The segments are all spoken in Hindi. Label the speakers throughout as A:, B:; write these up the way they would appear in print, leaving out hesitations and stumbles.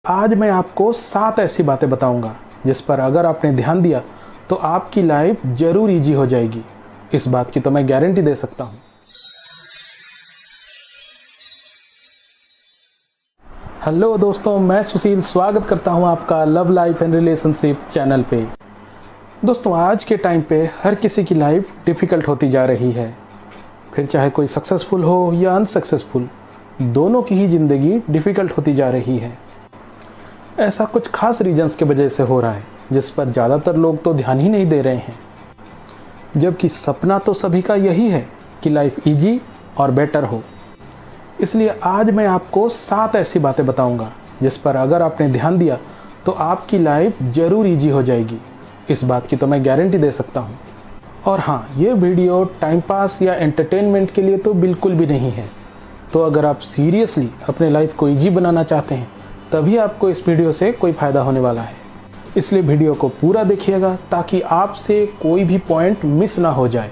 A: आज मैं आपको 7 ऐसी बातें बताऊंगा जिस पर अगर आपने ध्यान दिया तो आपकी लाइफ जरूर इजी हो जाएगी। इस बात की तो मैं गारंटी दे सकता हूं। हेलो दोस्तों, मैं सुशील स्वागत करता हूं आपका love life and relationship channel पे। दोस्तों, आज के टाइम पे हर किसी की लाइफ डिफ़िकल्ट होती जा रही है। फिर चाहे कोई सक्सेसफुल हो या अनसक्सेसफुल, दोनों की ही ज़िंदगी डिफ़िकल्ट होती जा रही है। ऐसा कुछ खास रीजंस के वजह से हो रहा है जिस पर ज़्यादातर लोग तो ध्यान ही नहीं दे रहे हैं, जबकि सपना तो सभी का यही है कि लाइफ इजी और बेटर हो। इसलिए आज मैं आपको 7 ऐसी बातें बताऊंगा जिस पर अगर आपने ध्यान दिया तो आपकी लाइफ ज़रूर इजी हो जाएगी। इस बात की तो मैं गारंटी दे सकता हूं। और हाँ, ये वीडियो टाइम पास या एंटरटेनमेंट के लिए तो बिल्कुल भी नहीं है। तो अगर आप सीरियसली अपने लाइफ को इजी बनाना चाहते हैं तभी आपको इस वीडियो से कोई फ़ायदा होने वाला है। इसलिए वीडियो को पूरा देखिएगा ताकि आपसे कोई भी पॉइंट मिस ना हो जाए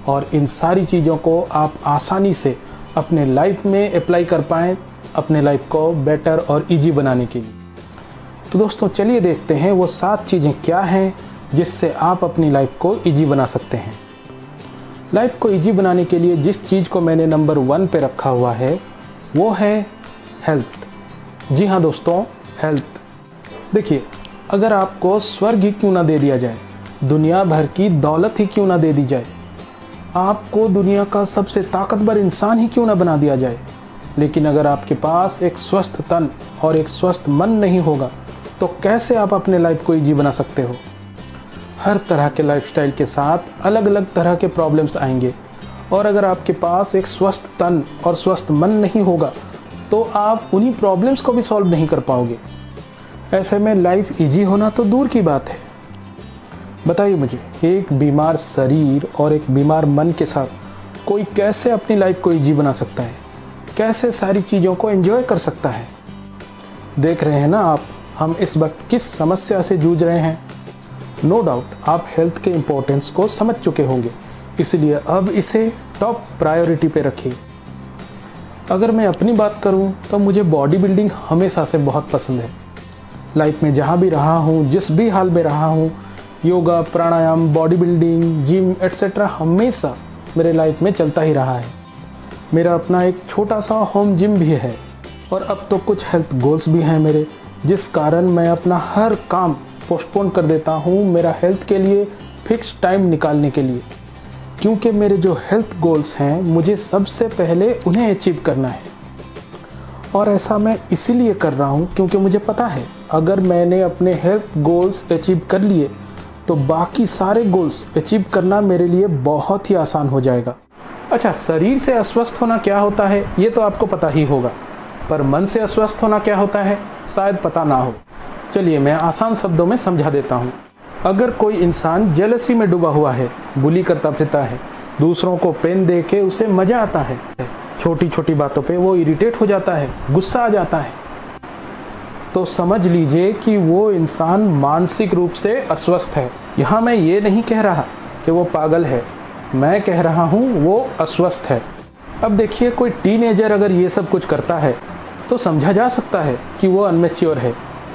A: और इन सारी चीज़ों को आप आसानी से अपने लाइफ में अप्लाई कर पाएँ, अपने लाइफ को बेटर और इजी बनाने के लिए। तो दोस्तों, चलिए देखते हैं वो 7 चीज़ें क्या हैं जिससे आप अपनी लाइफ को इजी बना सकते हैं। लाइफ को इजी बनाने के लिए जिस चीज़ को मैंने नंबर 1 पे रखा हुआ है वो है हेल्थ। जी हाँ दोस्तों, हेल्थ। देखिए, अगर आपको स्वर्ग ही क्यों ना दे दिया जाए, दुनिया भर की दौलत ही क्यों ना दे दी जाए, आपको दुनिया का सबसे ताकतवर इंसान ही क्यों ना बना दिया जाए, लेकिन अगर आपके पास एक स्वस्थ तन और एक स्वस्थ मन नहीं होगा तो कैसे आप अपने लाइफ को इजी बना सकते हो। हर तरह के लाइफस्टाइल के साथ अलग अलग तरह के प्रॉब्लम्स आएंगे और अगर आपके पास एक स्वस्थ तन और स्वस्थ मन नहीं होगा तो आप उन्हीं प्रॉब्लम्स को भी सॉल्व नहीं कर पाओगे। ऐसे में लाइफ इजी होना तो दूर की बात है। बताइए मुझे, एक बीमार शरीर और एक बीमार मन के साथ कोई कैसे अपनी लाइफ को इजी बना सकता है, कैसे सारी चीज़ों को एंजॉय कर सकता है। देख रहे हैं ना आप, हम इस वक्त किस समस्या से जूझ रहे हैं। नो डाउट आप हेल्थ के इम्पोर्टेंस को समझ चुके होंगे, इसलिए अब इसे टॉप प्रायोरिटी पे रखिए। अगर मैं अपनी बात करूं तो मुझे बॉडी बिल्डिंग हमेशा से बहुत पसंद है। लाइफ में जहां भी रहा हूं, जिस भी हाल में रहा हूं, योगा, प्राणायाम, बॉडी बिल्डिंग, जिम एट्सेट्रा हमेशा मेरे लाइफ में चलता ही रहा है। मेरा अपना एक छोटा सा होम जिम भी है और अब तो कुछ हेल्थ गोल्स भी हैं मेरे, जिस कारण मैं अपना हर काम पोस्टपोन कर देता हूं मेरा हेल्थ के लिए फिक्स टाइम निकालने के लिए, क्योंकि मेरे जो हेल्थ गोल्स हैं मुझे सबसे पहले उन्हें अचीव करना है। और ऐसा मैं इसीलिए कर रहा हूँ क्योंकि मुझे पता है अगर मैंने अपने हेल्थ गोल्स अचीव कर लिए तो बाकी सारे गोल्स अचीव करना मेरे लिए बहुत ही आसान हो जाएगा। अच्छा, शरीर से अस्वस्थ होना क्या होता है ये तो आपको पता ही होगा, पर मन से अस्वस्थ होना क्या होता है शायद पता ना हो। चलिए मैं आसान शब्दों में समझा देता हूँ। अगर कोई इंसान जेलसी में डूबा हुआ है, बुली करता फिरता है, दूसरों को पेन दे के उसे मज़ा आता है, छोटी छोटी बातों पे वो इरिटेट हो जाता है, गुस्सा आ जाता है, तो समझ लीजिए कि वो इंसान मानसिक रूप से अस्वस्थ है। यहाँ मैं ये नहीं कह रहा कि वो पागल है, मैं कह रहा हूँ वो अस्वस्थ है। अब देखिए, कोई टीनेजर अगर ये सब कुछ करता है तो समझा जा सकता है कि वो अनमेच्योर है,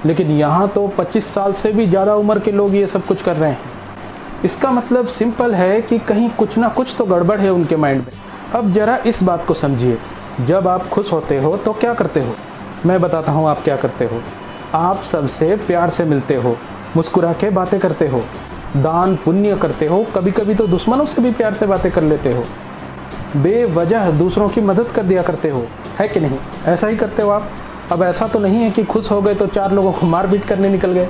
A: लेकिन यहाँ तो 25 साल से भी ज़्यादा उम्र के लोग ये सब कुछ कर रहे हैं। इसका मतलब सिंपल है कि कहीं कुछ ना कुछ तो गड़बड़ है उनके माइंड में। अब ज़रा इस बात को समझिए, जब आप खुश होते हो तो क्या करते हो? मैं बताता हूँ आप क्या करते हो। आप सबसे प्यार से मिलते हो, मुस्कुरा के बातें करते हो, दान पुण्य करते हो, कभी कभी तो दुश्मनों से भी प्यार से बातें कर लेते हो, बेवजह दूसरों की मदद कर दिया करते हो, है कि नहीं? ऐसा ही करते हो आप। अब ऐसा तो नहीं है कि खुश हो गए तो 4 लोगों को मारपीट करने निकल गए।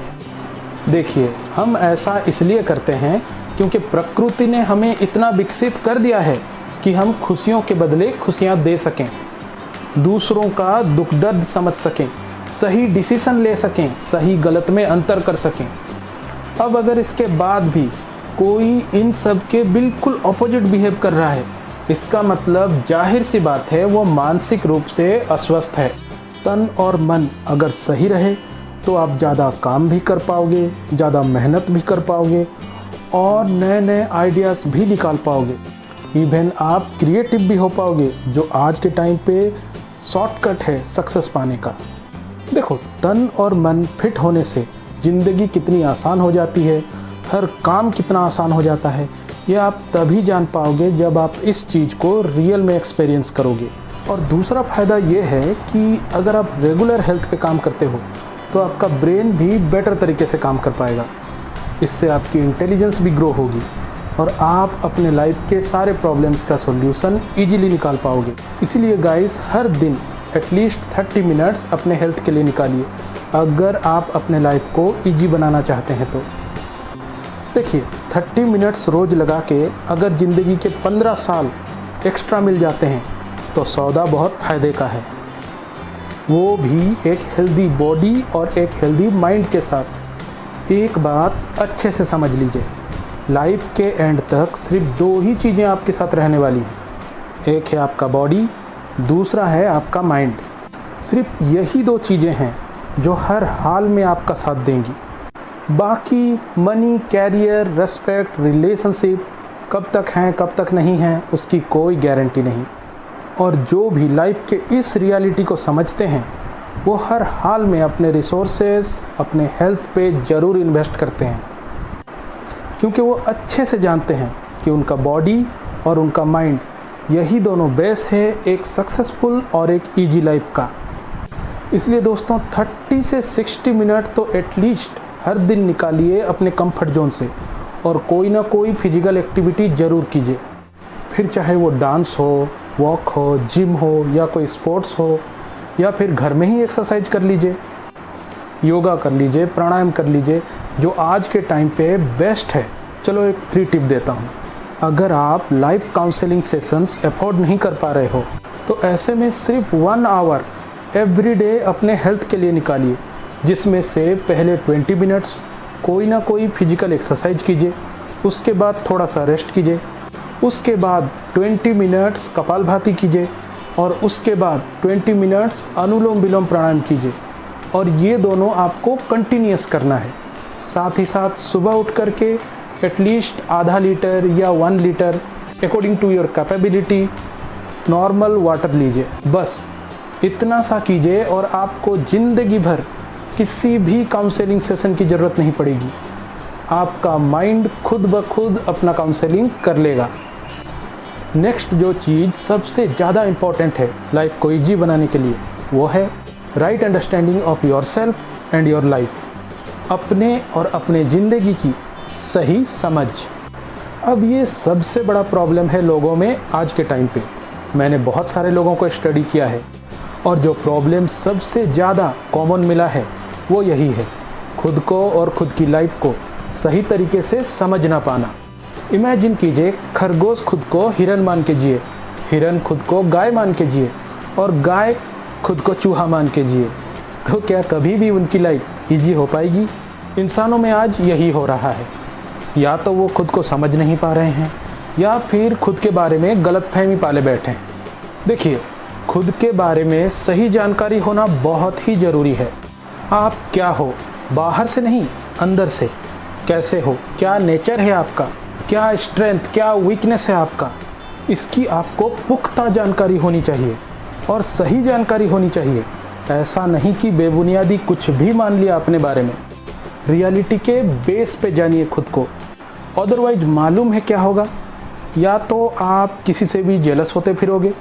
A: देखिए, हम ऐसा इसलिए करते हैं क्योंकि प्रकृति ने हमें इतना विकसित कर दिया है कि हम खुशियों के बदले खुशियां दे सकें, दूसरों का दुख दर्द समझ सकें, सही डिसीजन ले सकें, सही गलत में अंतर कर सकें। अब अगर इसके बाद भी कोई इन सब के बिल्कुल ऑपोजिट बिहेव कर रहा है, इसका मतलब जाहिर सी बात है वो मानसिक रूप से अस्वस्थ है। तन और मन अगर सही रहे तो आप ज़्यादा काम भी कर पाओगे, ज़्यादा मेहनत भी कर पाओगे और नए नए आइडियाज़ भी निकाल पाओगे। इवन आप क्रिएटिव भी हो पाओगे, जो आज के टाइम पे शॉर्टकट है सक्सेस पाने का। देखो, तन और मन फिट होने से ज़िंदगी कितनी आसान हो जाती है, हर काम कितना आसान हो जाता है, ये आप तभी जान पाओगे जब आप इस चीज़ को रियल में एक्सपीरियंस करोगे। और दूसरा फ़ायदा ये है कि अगर आप रेगुलर हेल्थ पे काम करते हो तो आपका ब्रेन भी बेटर तरीके से काम कर पाएगा। इससे आपकी इंटेलिजेंस भी ग्रो होगी और आप अपने लाइफ के सारे प्रॉब्लम्स का सॉल्यूशन इजीली निकाल पाओगे। इसीलिए गाइस, हर दिन एटलीस्ट 30 मिनट्स अपने हेल्थ के लिए निकालिए, अगर आप अपने लाइफ को इजी बनाना चाहते हैं तो। देखिए, 30 मिनट्स रोज़ लगा के अगर ज़िंदगी के 15 साल एक्स्ट्रा मिल जाते हैं तो सौदा बहुत फ़ायदे का है, वो भी एक हेल्दी बॉडी और एक हेल्दी माइंड के साथ। एक बात अच्छे से समझ लीजिए, लाइफ के एंड तक सिर्फ 2 ही चीज़ें आपके साथ रहने वाली हैं। एक है आपका बॉडी, दूसरा है आपका माइंड। सिर्फ यही 2 चीज़ें हैं जो हर हाल में आपका साथ देंगी। बाकी मनी, कैरियर, रेस्पेक्ट, रिलेशनशिप कब तक हैं कब तक नहीं हैं उसकी कोई गारंटी नहीं। और जो भी लाइफ के इस रियलिटी को समझते हैं वो हर हाल में अपने रिसोर्सेज, अपने हेल्थ पे ज़रूर इन्वेस्ट करते हैं, क्योंकि वो अच्छे से जानते हैं कि उनका बॉडी और उनका माइंड, यही दोनों बेस है एक सक्सेसफुल और एक इजी लाइफ का। इसलिए दोस्तों, 30 से 60 मिनट तो एटलीस्ट हर दिन निकालिए अपने कंफर्ट जोन से और कोई ना कोई फिजिकल एक्टिविटी ज़रूर कीजिए। फिर चाहे वो डांस हो, वॉक हो, जिम हो या कोई स्पोर्ट्स हो, या फिर घर में ही एक्सरसाइज कर लीजिए, योगा कर लीजिए, प्राणायाम कर लीजिए, जो आज के टाइम पे बेस्ट है। चलो एक फ्री टिप देता हूँ। अगर आप लाइव काउंसलिंग सेशंस अफोर्ड नहीं कर पा रहे हो तो ऐसे में सिर्फ 1 आवर एवरी डे अपने हेल्थ के लिए निकालिए, जिसमें से पहले 20 मिनट्स कोई ना कोई फिजिकल एक्सरसाइज कीजिए, उसके बाद थोड़ा सा रेस्ट कीजिए, उसके बाद 20 मिनट्स कपालभाति कीजिए और उसके बाद 20 मिनट्स अनुलोम विलोम प्राणायाम कीजिए। और ये दोनों आपको कंटिन्यूस करना है। साथ ही साथ सुबह उठ करके एटलीस्ट आधा लीटर या 1 litre according to your capability normal water लीजिए। बस इतना सा कीजिए और आपको ज़िंदगी भर किसी भी काउंसलिंग सेशन की ज़रूरत नहीं पड़ेगी। आपका माइंड खुद ब खुद अपना काउंसलिंग कर लेगा। नेक्स्ट जो चीज़ सबसे ज़्यादा इम्पॉर्टेंट है लाइफ को ईजी बनाने के लिए, वो है right understanding of your self and your life. अपने और अपने ज़िंदगी की सही समझ। अब ये सबसे बड़ा प्रॉब्लम है लोगों में आज के टाइम पे। मैंने बहुत सारे लोगों को स्टडी किया है और जो प्रॉब्लम सबसे ज़्यादा कॉमन मिला है वो यही है, खुद को और खुद की लाइफ को सही तरीके से समझ ना पाना। इमेजिन कीजिए, खरगोश खुद को हिरन मान के जिए, हिरन खुद को गाय मान के जिए और गाय खुद को चूहा मान के जिए, तो क्या कभी भी उनकी लाइफ ईजी हो पाएगी? इंसानों में आज यही हो रहा है। या तो वो खुद को समझ नहीं पा रहे हैं या फिर खुद के बारे में गलतफहमी पाले बैठे हैं। देखिए, खुद के बारे में सही जानकारी होना बहुत ही ज़रूरी है। आप क्या हो, बाहर से नहीं अंदर से। कैसे हो, क्या नेचर है आपका, क्या स्ट्रेंथ, क्या वीकनेस है आपका, इसकी आपको पुख्ता जानकारी होनी चाहिए और सही जानकारी होनी चाहिए। ऐसा नहीं कि बेबुनियादी कुछ भी मान लिया अपने बारे में। रियलिटी के बेस पे जानिए खुद को, अदरवाइज मालूम है क्या होगा, या तो आप किसी से भी जेलस होते फिरोगे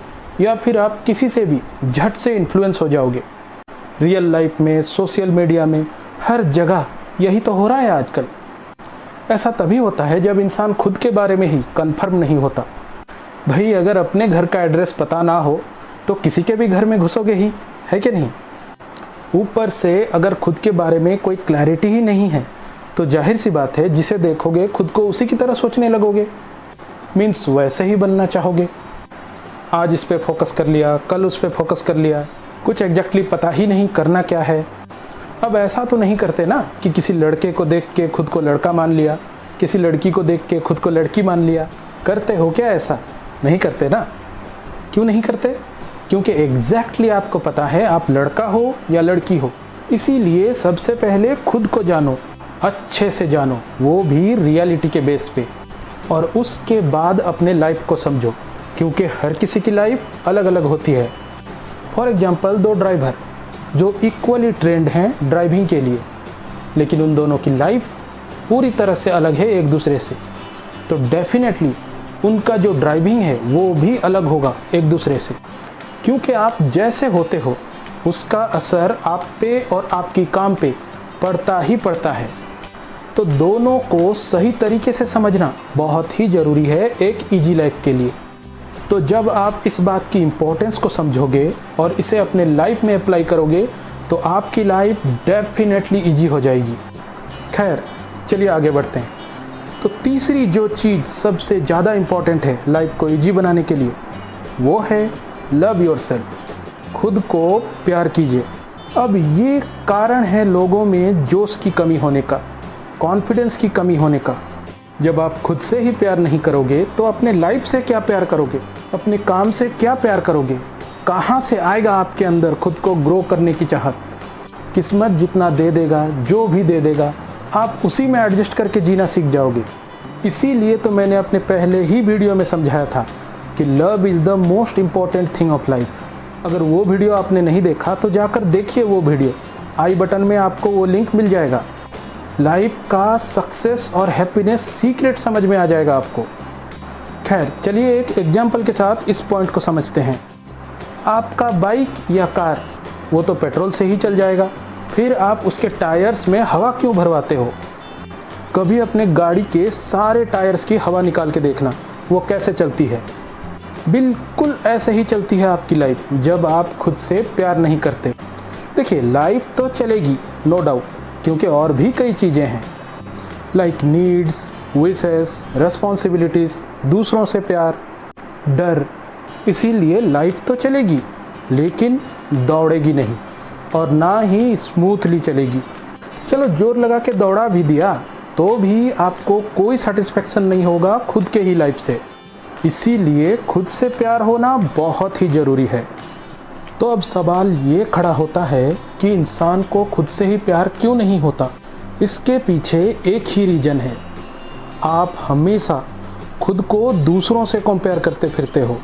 A: या फिर आप किसी से भी झट से इन्फ्लुएंस हो जाओगे। रियल लाइफ में, सोशल मीडिया में, हर जगह यही तो हो रहा है आजकल। ऐसा तभी होता है जब इंसान खुद के बारे में ही कंफर्म नहीं होता। भाई, अगर अपने घर का एड्रेस पता ना हो तो किसी के भी घर में घुसोगे ही, है कि नहीं? ऊपर से अगर खुद के बारे में कोई क्लैरिटी ही नहीं है तो जाहिर सी बात है, जिसे देखोगे खुद को उसी की तरह सोचने लगोगे, मीन्स वैसे ही बनना चाहोगे। आज इस पे फोकस कर लिया, कल उस पे फोकस कर लिया, कुछ एग्जैक्टली पता ही नहीं करना क्या है। अब ऐसा तो नहीं करते ना कि किसी लड़के को देख के खुद को लड़का मान लिया, किसी लड़की को देख के खुद को लड़की मान लिया। करते हो क्या ऐसा? नहीं करते ना। क्यों नहीं करते? क्योंकि एग्जैक्टली आपको पता है आप लड़का हो या लड़की हो। इसीलिए सबसे पहले खुद को जानो, अच्छे से जानो, वो भी रियलिटी के बेस पे, और उसके बाद अपने लाइफ को समझो, क्योंकि हर किसी की लाइफ अलग अलग होती है। फॉर एग्जाम्पल, 2 ड्राइवर, जो इक्वली ट्रेंड हैं ड्राइविंग के लिए, लेकिन उन दोनों की लाइफ पूरी तरह से अलग है एक दूसरे से। तो डेफिनेटली उनका जो ड्राइविंग है वो भी अलग होगा एक दूसरे से, क्योंकि आप जैसे होते हो उसका असर आप पे और आपकी काम पे पड़ता ही पड़ता है। तो दोनों को सही तरीके से समझना बहुत ही ज़रूरी है एक इजी लाइफ के लिए। तो जब आप इस बात की इम्पोर्टेंस को समझोगे और इसे अपने लाइफ में अप्लाई करोगे तो आपकी लाइफ डेफिनेटली इजी हो जाएगी। खैर चलिए आगे बढ़ते हैं। तो तीसरी जो चीज़ सबसे ज़्यादा इम्पॉर्टेंट है लाइफ को इजी बनाने के लिए वो है लव योरसेल्फ। खुद को प्यार कीजिए। अब ये कारण है लोगों में जोश की कमी होने का, कॉन्फिडेंस की कमी होने का। जब आप खुद से ही प्यार नहीं करोगे तो अपने लाइफ से क्या प्यार करोगे, अपने काम से क्या प्यार करोगे, कहाँ से आएगा आपके अंदर खुद को ग्रो करने की चाहत। किस्मत जितना दे देगा, जो भी दे देगा, आप उसी में एडजस्ट करके जीना सीख जाओगे। इसीलिए तो मैंने अपने पहले ही वीडियो में समझाया था कि love is the most important thing of life. अगर वो वीडियो आपने नहीं देखा तो जाकर देखिए वो वीडियो, आई बटन में आपको वो लिंक मिल जाएगा। लाइफ का सक्सेस और हैप्पीनेस सीक्रेट समझ में आ जाएगा आपको। खैर चलिए एक एग्जाम्पल के साथ इस पॉइंट को समझते हैं। आपका बाइक या कार वो तो पेट्रोल से ही चल जाएगा, फिर आप उसके टायर्स में हवा क्यों भरवाते हो? कभी अपने गाड़ी के सारे टायर्स की हवा निकाल के देखना वो कैसे चलती है। बिल्कुल ऐसे ही चलती है आपकी लाइफ जब आप खुद से प्यार नहीं करते। देखिए लाइफ तो चलेगी नो डाउट, क्योंकि और भी कई चीज़ें हैं लाइक नीड्स, विशेस, रेस्पॉन्सिबिलिटीज़, दूसरों से प्यार, डर। इसीलिए लाइफ तो चलेगी लेकिन दौड़ेगी नहीं और ना ही स्मूथली चलेगी। चलो जोर लगा के दौड़ा भी दिया तो भी आपको कोई सेटिस्फेक्शन नहीं होगा खुद के ही लाइफ से। इसीलिए खुद से प्यार होना बहुत ही ज़रूरी है। तो अब सवाल ये खड़ा होता है कि इंसान को खुद से ही प्यार क्यों नहीं होता? इसके पीछे एक ही रीज़न है, आप हमेशा खुद को दूसरों से कंपेयर करते फिरते हो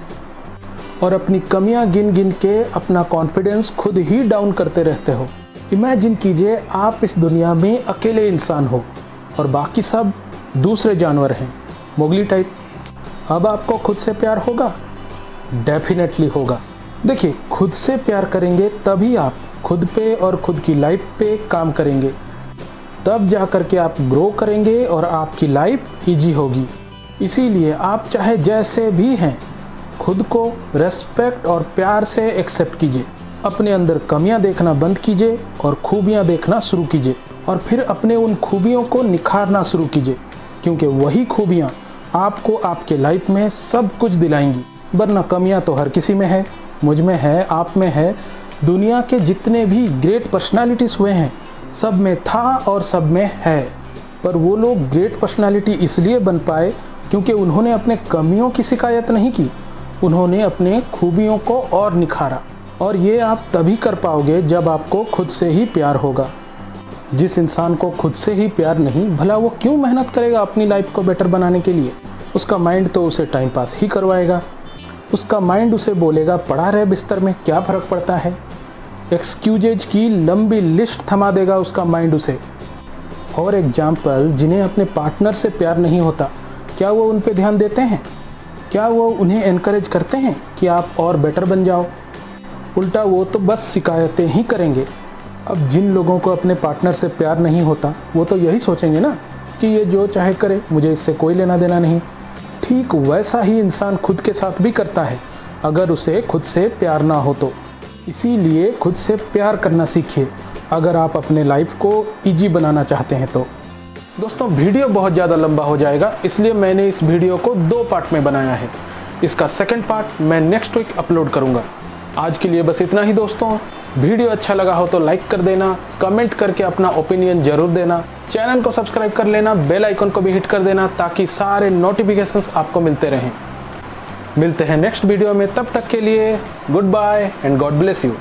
A: और अपनी कमियां गिन गिन के अपना कॉन्फिडेंस खुद ही डाउन करते रहते हो। इमेजिन कीजिए आप इस दुनिया में अकेले इंसान हो और बाकी सब दूसरे जानवर हैं, मोगली टाइप। अब आपको खुद से प्यार होगा? डेफिनेटली होगा। देखिए खुद से प्यार करेंगे तभी आप खुद पे और खुद की लाइफ पे काम करेंगे, तब जा कर के आप ग्रो करेंगे और आपकी लाइफ इजी होगी। इसीलिए आप चाहे जैसे भी हैं खुद को रेस्पेक्ट और प्यार से एक्सेप्ट कीजिए। अपने अंदर कमियां देखना बंद कीजिए और खूबियां देखना शुरू कीजिए और फिर अपने उन खूबियों को निखारना शुरू कीजिए, क्योंकि वही खूबियां आपको आपके लाइफ में सब कुछ दिलाएंगी। वरना कमियां तो हर किसी में है, मुझ में है, आप में है। दुनिया के जितने भी ग्रेट पर्सनालिटीज़ हुए हैं सब में था और सब में है, पर वो लोग ग्रेट पर्सनालिटी इसलिए बन पाए क्योंकि उन्होंने अपने कमियों की शिकायत नहीं की, उन्होंने अपने खूबियों को और निखारा। और ये आप तभी कर पाओगे जब आपको खुद से ही प्यार होगा। जिस इंसान को खुद से ही प्यार नहीं, भला वो क्यों मेहनत करेगा अपनी लाइफ को बेटर बनाने के लिए? उसका माइंड तो उसे टाइम पास ही करवाएगा। उसका माइंड उसे बोलेगा पड़ा रहे बिस्तर में, क्या फ़र्क पड़ता है। एक्सक्यूजेज की लंबी लिस्ट थमा देगा उसका माइंड उसे। और एग्जाम्पल, जिन्हें अपने पार्टनर से प्यार नहीं होता, क्या वो उन पे ध्यान देते हैं? क्या वो उन्हें एनकरेज करते हैं कि आप और बेटर बन जाओ? उल्टा वो तो बस शिकायतें ही करेंगे। अब जिन लोगों को अपने पार्टनर से प्यार नहीं होता वो तो यही सोचेंगे ना कि ये जो चाहे करे, मुझे इससे कोई लेना देना नहीं। ठीक वैसा ही इंसान खुद के साथ भी करता है अगर उसे खुद से प्यार ना हो तो। इसीलिए खुद से प्यार करना सीखिए अगर आप अपने लाइफ को इजी बनाना चाहते हैं तो। दोस्तों वीडियो बहुत ज़्यादा लंबा हो जाएगा, इसलिए मैंने इस वीडियो को 2 पार्ट में बनाया है। इसका सेकंड पार्ट मैं नेक्स्ट वीक अपलोड करूँगा। आज के लिए बस इतना ही दोस्तों। वीडियो अच्छा लगा हो तो लाइक कर देना, कमेंट करके अपना ओपिनियन ज़रूर देना, चैनल को सब्सक्राइब कर लेना, बेल आइकन को भी हिट कर देना ताकि सारे नोटिफिकेशंस आपको मिलते रहें। मिलते हैं नेक्स्ट वीडियो में, तब तक के लिए goodbye and God bless you.